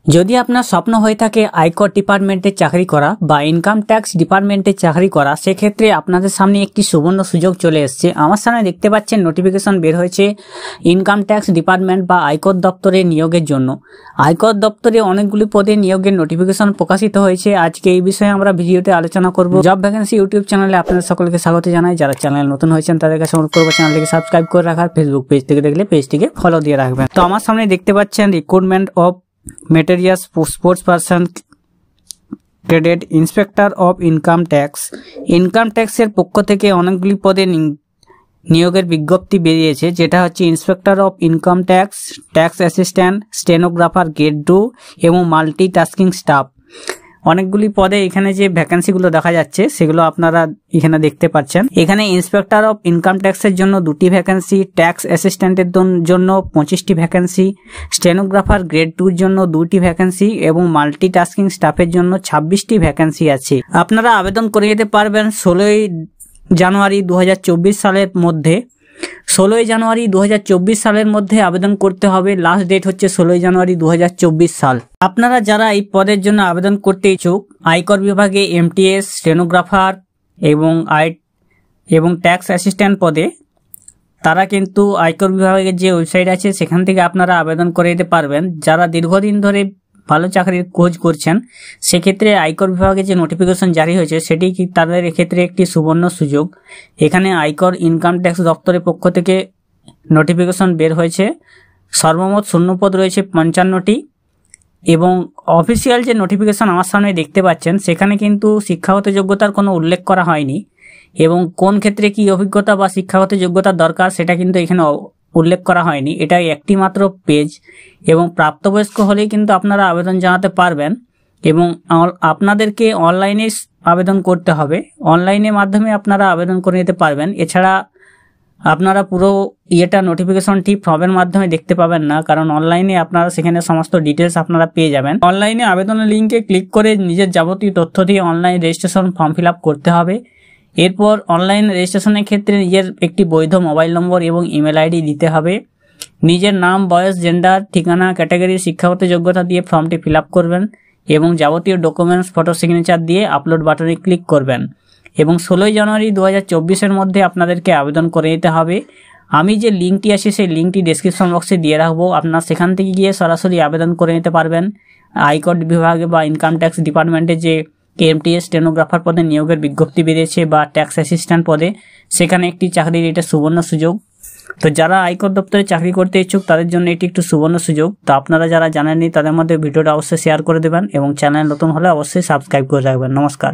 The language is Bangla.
যদি আপনার স্বপ্ন হয়ে থাকে আয়কর ডিপার্টমেন্টে চাকরি করা বা ইনকাম ট্যাক্স ডিপার্টমেন্টে চাকরি করা, সেক্ষেত্রে আপনাদের সামনে একটি সুবর্ণ সুযোগ চলে এসেছে। আমার সামনে দেখতে পাচ্ছেন নোটিফিকেশন বের হয়েছে ইনকাম ট্যাক্স ডিপার্টমেন্ট বা আয়কর দপ্তরে নিয়োগের জন্য। আয়কর দপ্তরে অনেকগুলি পদে নিয়োগের নোটিফিকেশন প্রকাশিত হয়েছে। আজকে এই বিষয়ে আমরা ভিডিওতে আলোচনা করব। জব ভ্যাকেন্সি ইউটিউব চ্যানেলে আপনাদের সকলকে স্বাগত জানাই। যারা চ্যানেল নতুন হয়েছেন তাদের কাছে অনুরোধ করব চ্যানেলটিকে সাবস্ক্রাইব করে রাখার, ফেসবুক পেজ থেকে দেখলে পেজটিকে ফলো দিয়ে রাখবেন। তো আমার সামনে দেখতে পাচ্ছেন recruitment of material sports person credit inspector of income ট্যাক্সের পক্ষ থেকে অনেকগুলি পদে নিয়োগের বিজ্ঞপ্তি বেরিয়েছে, যেটা হচ্ছে inspector of income tax assistant, stenographer grade 2 এবং মাল্টিটাস্কিং স্টাফ। অনেকগুলি পদে এখানে যে ভ্যাকেন্সিগুলো দেখা যাচ্ছে সেগুলো আপনারা এখানে দেখতে পাচ্ছেন। এখানে ইন্সপেক্টর অফ ইনকাম ট্যাক্সের জন্য 2টি ভ্যাকেন্সি, ট্যাক্স অ্যাসিস্ট্যান্টের জন্য 25টি ভ্যাকেন্সি, স্টেনোগ্রাফার গ্রেড 2-র জন্য 2টি ভ্যাকেন্সি এবং মাল্টিটাস্কিং স্টাফের জন্য 26টি ভ্যাকেন্সি আছে। আপনারা আবেদন করে যেতে পারবেন 16ই জানুয়ারি 2024 সালের মধ্যে। 16ই জানুয়ারি 2024 সালের মধ্যে আবেদন করতে হবে। লাস্ট ডেট হচ্ছে 16ই জানুয়ারি 2024 সাল। আপনারা যারা এই পদের জন্য আবেদন করতে ইচ্ছুক, আয়কর বিভাগে এমটিএস, স্টেনোগ্রাফার এবং ট্যাক্স অ্যাসিস্ট্যান্ট পদে, তারা কিন্তু আয়কর বিভাগের যে ওয়েবসাইট আছে সেখান থেকে আপনারা আবেদন করে দিতে পারবেন। যারা দীর্ঘদিন ধরে ভালো চাকরির খোঁজ করছেন, সেক্ষেত্রে আয়কর বিভাগে যে নোটিফিকেশন জারি হয়েছে সেটি কি তাদের এক্ষেত্রে একটি সুবর্ণ সুযোগ। এখানে আয়কর ইনকাম ট্যাক্স দপ্তরের পক্ষ থেকে নোটিফিকেশন বের হয়েছে। সর্বমোট শূন্যপদ রয়েছে 55টি এবং অফিসিয়াল যে নোটিফিকেশন আমার সামনে দেখতে পাচ্ছেন সেখানে কিন্তু শিক্ষাগত যোগ্যতার কোনো উল্লেখ করা হয়নি এবং কোন ক্ষেত্রে কি অভিজ্ঞতা বা শিক্ষাগত যোগ্যতার দরকার সেটা কিন্তু এখানে উল্লেখ করা হয়নি। এটাই একটি মাত্র পেজ এবং প্রাপ্তবয়স্ক হলেই কিন্তু আপনারা আবেদন জানাতে পারবেন এবং আপনাদেরকে অনলাইনে আবেদন করতে হবে। অনলাইনের মাধ্যমে আপনারা আবেদন করে নিতে পারবেন। এছাড়া আপনারা পুরো নোটিফিকেশনটি ফর্মের মাধ্যমে দেখতে পাবেন না, কারণ অনলাইনে আপনারা সেখানে সমস্ত ডিটেলস আপনারা পেয়ে যাবেন। অনলাইনে আবেদনের লিঙ্কে ক্লিক করে নিজের যাবতীয় তথ্য দিয়ে online registration form fill up করতে হবে। এরপর অনলাইন রেজিস্ট্রেশনের ক্ষেত্রে নিজের একটি বৈধ মোবাইল নম্বর এবং ইমেল আইডি দিতে হবে। নিজের নাম, বয়স, জেন্ডার, ঠিকানা, ক্যাটাগরি, শিক্ষাগত যোগ্যতা দিয়ে ফর্মটি ফিল আপ করবেন এবং যাবতীয় ডকুমেন্টস, ফটো সিগনেচার দিয়ে আপলোড বাটনে ক্লিক করবেন এবং 16ই জানুয়ারি 2024-এর মধ্যে আপনাদেরকে আবেদন করে নিতে হবে। আমি যে লিঙ্কটি আছে সেই লিঙ্কটি ডেসক্রিপশন বক্সে দিয়ে রাখবো। আপনারা সেখান থেকে গিয়ে সরাসরি আবেদন করে নিতে পারবেন। আয়কর বিভাগে বা ইনকাম ট্যাক্স ডিপার্টমেন্টে যে এমটিএস স্টেনোগ্রাফার পদে নিয়োগের বিজ্ঞপ্তি বেরিয়েছে বা ট্যাক্স অ্যাসিস্ট্যান্ট পদে, সেখানে একটি চাকরির এটা সুবর্ণ সুযোগ। তো যারা আয়কর দপ্তরে চাকরি করতে ইচ্ছুক তাদের জন্য এটি একটু সুবর্ণ সুযোগ। তো আপনারা যারা জানেননি তাদের মধ্যে ভিডিওটা অবশ্যই শেয়ার করে দেবেন এবং চ্যানেল নতুন হলে অবশ্যই সাবস্ক্রাইব করে রাখবেন। নমস্কার।